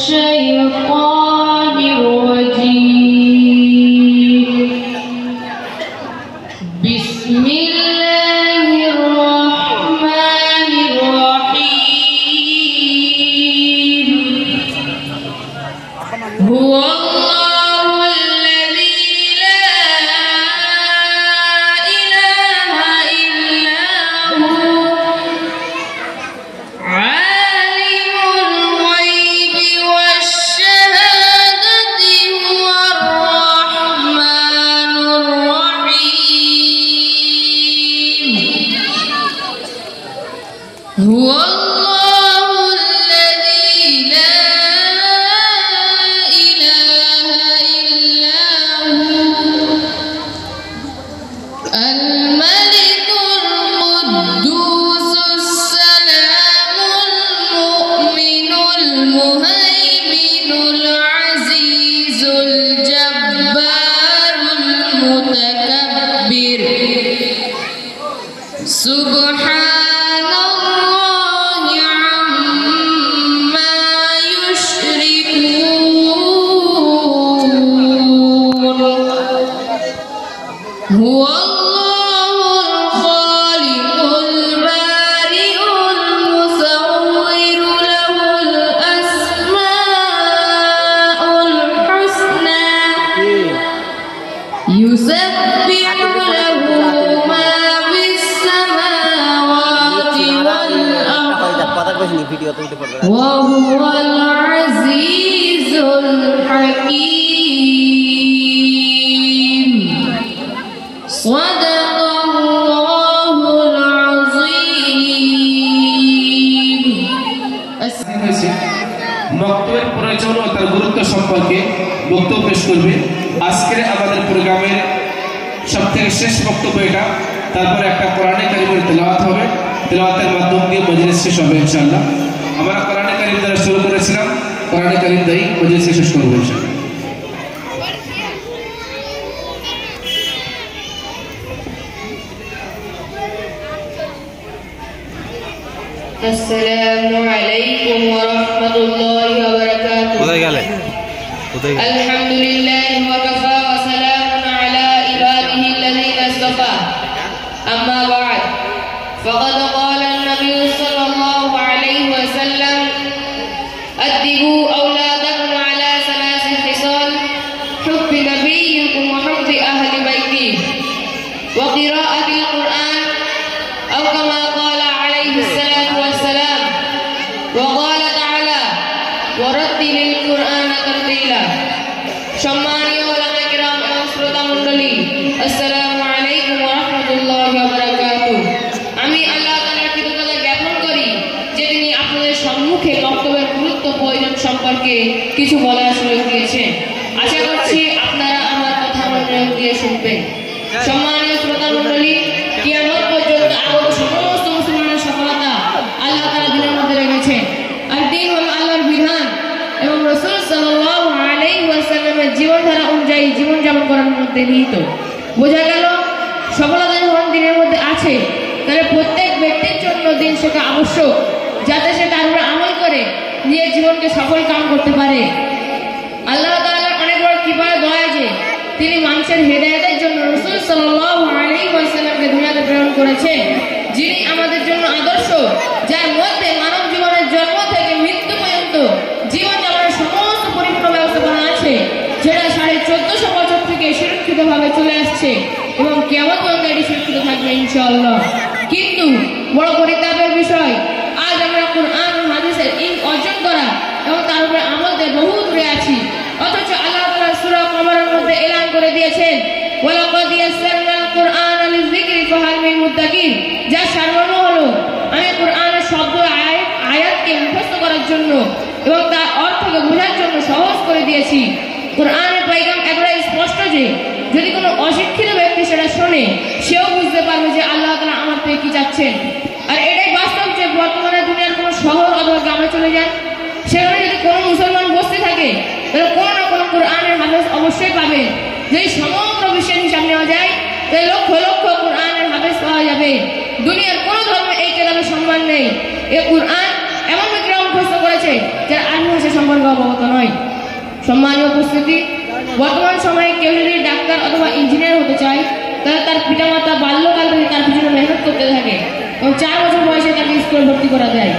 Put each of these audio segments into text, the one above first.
الشيطان الرجيم بسم الله الرحمن الرحيم هو الله الذي لا إله إلا هو عالم الغيب والشهادة هو الرحمن الرحيم هو الله الذي لا إله إلا هو الملك القدوس السلام المؤمن المهيمن العزيز الجبار المتكبر سبحان الله عما يشركون هو الله الخالق البارئ المصور له الأسماء الحسنى يسبح له ما في السماوات والأرض وهو العزيز الحكيم صدق الله العظيم বক্তব্যের প্রয়োজন ও তার গুরুত্ব সম্পর্কে বক্তব্য পেশ করবে আজকের আমাদের প্রোগ্রামের সবথেকে শেষ বক্তব্য এটা। তারপরে একটা কোরআনে কারিমের তেলাওয়াত হবে, তেলাওয়াতের মাধ্যম দিয়ে মজলিস শেষ হবে ইনশাআল্লাহ। আমরা কোরআনে কারিম দ্বারা শুরু করেছিলাম, কোরআনে কারিম দিয়ে মজলিস শেষ করব ইনশাআল্লাহ। السلام عليكم ورحمة الله وبركاته. الحمد لله وكفى وسلام على عباده الذين اصطفى. أما بعد فقد قال النبي صلى الله عليه وسلم أدبوا أولادكم على ثلاث خصال حب نبيكم وحب أهل بيته وقراءة القرآن أو كما قال عليه الصلاة والسلام وقال تعالى ورتل القرآن ترتيلا। সম্মানীয় ওলামা কিরাম এবং শ্রোতা মণ্ডলী, আসসালামু আলাইকুম ওয়া রাহমাতুল্লাহি ওয়া বারাকাতুহু। আমি আল্লাহ তাআলার কৃতজ্ঞতা জ্ঞাপন করি যে তিনি আপনাদের সম্মুখে বক্তব্যের গুরুত্ব প্রয়োজন সম্পর্কে কিছু বলার সুযোগ দিয়েছেন। আশা করছি আপনারা আমার কথা মনোযোগ দিয়ে শুনবেন। সম্মানীয় শ্রোতা মণ্ডলী, কিয়ামত পর্যন্ত আগত সমস্ত মুসলমানের সফলতা আল্লাহ তাআলা দিনের মধ্যে রেখেছেন। আর দিন হলো আল্লাহর বিধান এবং রাসূল সাল্লাল্লাহু আলাইহি ওয়াসাল্লামের জীবনধারা অনুযায়ী জীবনযাপন করার মধ্যে নিহিত। বোঝা গেল সফলতা যখন দিনের মধ্যে আছে, তাহলে প্রত্যেক ব্যক্তির জন্য দিন শেখা আবশ্যক, যাতে সে তার উপর আমল করে নিজের জীবনকে সফল কাম করতে পারে। আল্লাহ তাআলার অনেক বড় কৃপা দয়া যে তিনি মানুষের হেদায়েতের জন্য রাসূল সাল্লাল্লাহু আলাইহি ওয়াসাল্লামকে দুনিয়াতে প্রেরণ করেছেন, যিনি আমাদের জন্য আদর্শ, যার মধ্যে মানব জীবনের জন্ম থেকে মৃত্যু পর্যন্ত জীবন যাপনের সমস্ত পরিপূর্ণ ব্যবস্থাপনা আছে, যেটা 1450 বছর থেকে সুরক্ষিতভাবে চলে আসছে এবং কিয়ামত পর্যন্ত এটি সুরক্ষিত থাকবে ইনশাআল্লাহ। কিন্তু বড় পরিতাপের বিষয়, আজ আমরা কুরআন ও হাদিসের ইলম অর্জন করা এবং তার উপরে আমল দিয়ে বহু দূরে আছি, অথচ আল্লাহ তাআলা সূরা কমরের মধ্যে এলান করে দিয়েছেন ওয়ালাকাদ ইয়াসসারনাল কুরআনা লিযিকরি ফাহাল মিন মুদ্দাকির, যার সারমর্ম হলো আমি কুরআনের শব্দ আয়াতকে মুখস্থ করার জন্য এবং তার অর্থকে বোঝার জন্য সহজ করে দিয়েছি। কুরআনের পয়গাম একেবারে স্পষ্ট যে যদি কোনো অশিক্ষিত ব্যক্তি সেটা শোনে, সেও বুঝতে পারবে যে আল্লাহ তাআলা আমার থেকে কি চাচ্ছেন। আর এটাই বাস্তব যে বর্তমানে দুনিয়ার কোনো শহর অথবা গ্রামে চলে যান, সেখানে যদি কোনো মুসলমান বসতে থাকে তাহলে কোনো না কোনো কুরআনের হাদিস অবশ্যই পাবে। যদি সমগ্র বিশ্বের হিসাব নেওয়া যায় তাহলে লক্ষ লক্ষ কুরআনের হাদিস পাওয়া যাবে। দুনিয়ার কোনো ধর্মে এই কিতাবের সম্মান নেই। এই কুরআন এমন বিক্রম মুখস্থ করেছে রয়েছে যারা আরবি ভাষা সম্পর্কে অবগত নয়। সম্মানীয় উপস্থিতি, বর্তমান সময়ে কেউ যদি ডাক্তার অথবা ইঞ্জিনিয়ার হতে চায় তাহলে তার পিতামাতা বাল্যকাল থেকে তার পিছনে মেহনত করতে থাকে এবং 4 বছর বয়সে তাকে স্কুলে ভর্তি করা যায়।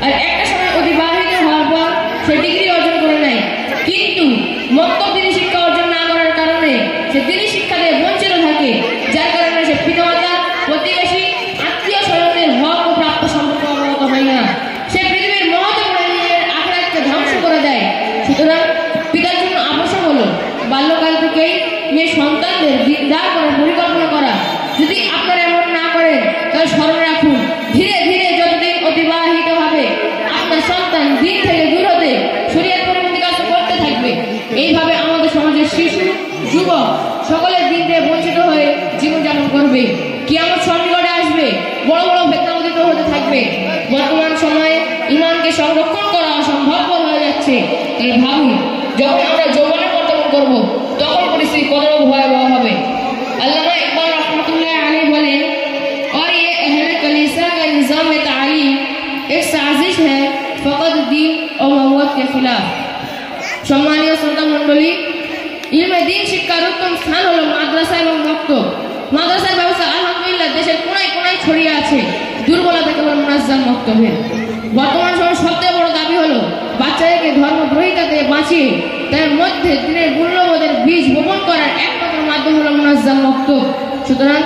আর একটা সময় অতিবাহিত হওয়ার পর সে ডিগ্রি অর্জন করে নেয়, কিন্তু মক্তব দিনী শিক্ষা অর্জন না করার কারণে সে দিনী শিক্ষা থেকে বঞ্চিত থাকে, যার কারণে সে পিতামাতা, প্রতিবেশী, আত্মীয় স্বজনদের হক ও প্রাপ্ত সম্পর্ক অবগত হয় না। সে পৃথিবীর মহৎ নিজের আখিরাতকে ধ্বংস করে দেয়। সুতরাং পিতার জন্য আবশ্যক হলো বাল্যকাল থেকেই মেয়ে সন্তানদের দিনদার করার পরিকল্পনা করা। যদি আপনারা এমন না করেন তাহলে স্মরণ রাখুন, ধীরে ধীরে যতদিন অতিবাহিত হবে আপনার সন্তান দিন থেকে দূর হতে শরীয়ত পরিপন্থী কাজ করতে থাকবে। এইভাবে আমাদের সমাজের শিশু, যুবক সকলের দিন থেকে বঞ্চিত হয়ে জীবনযাপন করবে। কিয়ামত সন্নিকটে আসবে, বড় বড় ফিতনামুক্ত হতে থাকবে। বর্তমান সময়ে ঈমানকে সংরক্ষণ করা অসম্ভব হয়ে যাচ্ছে। তাই ভাবুন, যখন আমরা যৌবনে বর্তমান করব তখন পরিস্থিতি কতটা ভয়াবহ হবে। আল্লামা ইকবাল रहमतुल्लाह अलैह বলেন, और ये अहले कलीसा का निज़ाम तालीम एक साजिश है फ़कत दीन और मौत के खिलाफ। সম্মানীয় শ্রোতা মণ্ডলী, ইলমে দ্বীন শিক্ষার উত্তম স্থান হলো মাদ্রাসা এবং মক্তব। মাদ্রাসার ব্যবস্থা আলহামদুলিল্লাহ দেশের কোনায় কোনায় ছড়িয়ে আছে, দুর্বলতা কেবল মুনাজ্জাম মক্তবের। বর্তমান সময়ে সবচেয়ে বড় দাবি হলো বাচ্চাদেরকে ধর্মদ্রোহিতা থেকে বাঁচিয়ে তার মধ্যে দিনের মূল্যবোধের বীজ বপন করার একমাত্র মাধ্যম হলো মুনাজ্জাম মক্তব। সুতরাং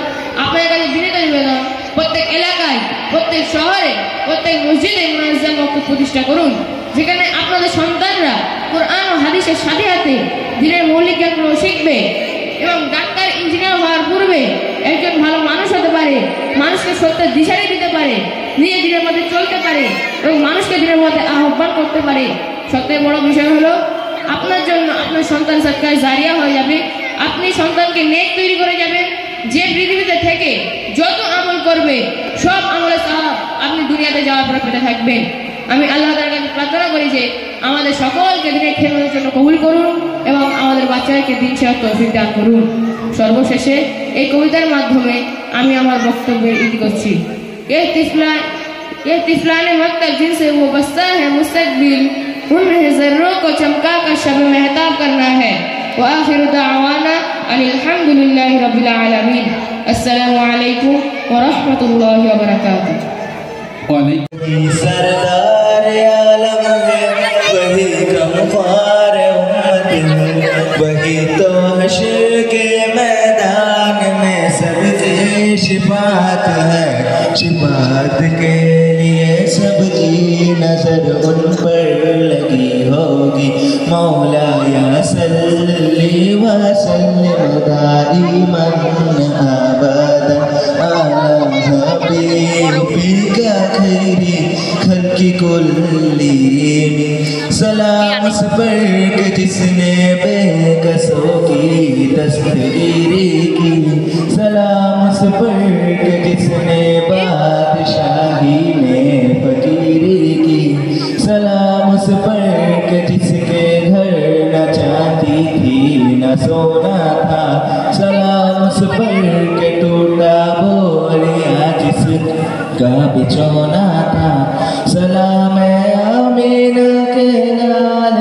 আপনার কাছে বিনীত নিবেদন, প্রত্যেক এলাকায়, প্রত্যেক শহরে, প্রত্যেক মসজিদে মুনাজ্জাম মক্তব প্রতিষ্ঠা করুন, যেখানে আপনাদের সন্তানরা কোরআন ও হাদিসের সাথে সাথে দিনের মৌলিক জ্ঞানগুলো শিখবে এবং ডাক্তার, ইঞ্জিনিয়ার হওয়ার পূর্বে একজন ভালো মানুষ হতে পারে, মানুষকে সত্যের দিশারি দিতে পারে, নিজে দিনের মধ্যে চলতে পারে এবং মানুষকে দিনের মধ্যে আহ্বান করতে পারে। সবথেকে বড় বিষয় হলো আপনার জন্য আপনার সন্তান সাদকায়ে জারিয়া হয়ে যাবে। আপনি সন্তানকে নেক তৈরি করে যাবেন, যে পৃথিবীতে থেকে যত আমল করবে সব আমলের সওয়াব আপনি দুনিয়াতে যাওয়ার পরে পেতে থাকবেন। আমি আল্লাহ তাআলার কাছে প্রার্থনা করি যে আমাদের সকলকে দিনের খেদমতের জন্য কবুল করুন এবং আমাদের বাচ্চাদেরকে দিন শেখার তৌফিক দান করুন। সর্বশেষে এই কবিতার মাধ্যমে আমি আমার বক্তব্যের ইতি করছি। ये तिफलाने मक्तब जिनसे वो बसता है मुस्तकबिल, उन ज़र्रों को चमका कर शब महताब करना है। व आखिरु दावाना अल्हम्दुलिल्लाहि रब्बिल आलमीन। अस्सलामु अलैकुम व रहमतुल्लाहि व बरकातुहू। सरदार आलम है वही गमख्वार उम्मत, वही तो हश्र के मैदान में सबसे शिफात है। शिफात के लिए सबकी नजर उन पर लगी होगी। मौला या सल्ली व सल्लिम दाइमन अबदन अला हबीबिका खैरी खल्क़ि कुल्ली। सलाम उस पर के जिसने बेकसों की तस्वीरी की। सलाम उस पर के जिसने बादशाही में फकीरी की। सलाम उस पर के जिसके घर न चाहती थी न सोना था। सलाम उस पर के टूटा बोलिया जिसका बिछोना था। सलाम आमीना के लाल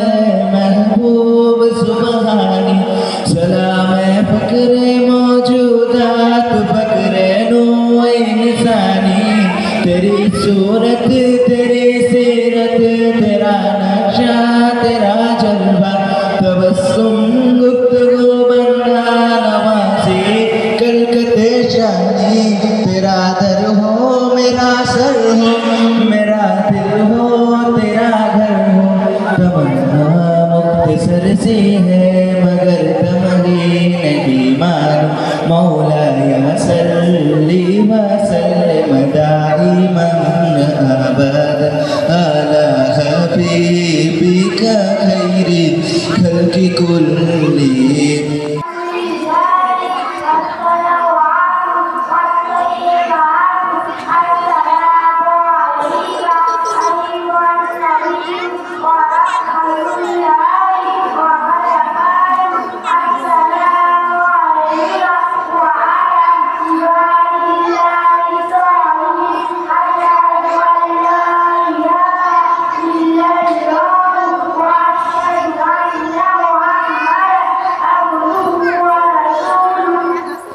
महबूब सुबहानी। सलाम फकरे मौजूदात फकरे नो इंसानी। तेरी सूरत तेरी सीरत तेरा नक्शा तेरा जलवा तबस्सुम गुफ्तगू बंदा नवाज़ी कलकते शानी। तेरा दर हो मेरा सर हो मेरा दिल हो तेरा घर हो। तमन्ना मुख्तसर सी है मगर तमगी नहीं मालूम। मौला या सल्ली व सल्लिम दाइमन अबदन अला हबीबिका खैरी खल्क़ि कुल्ली।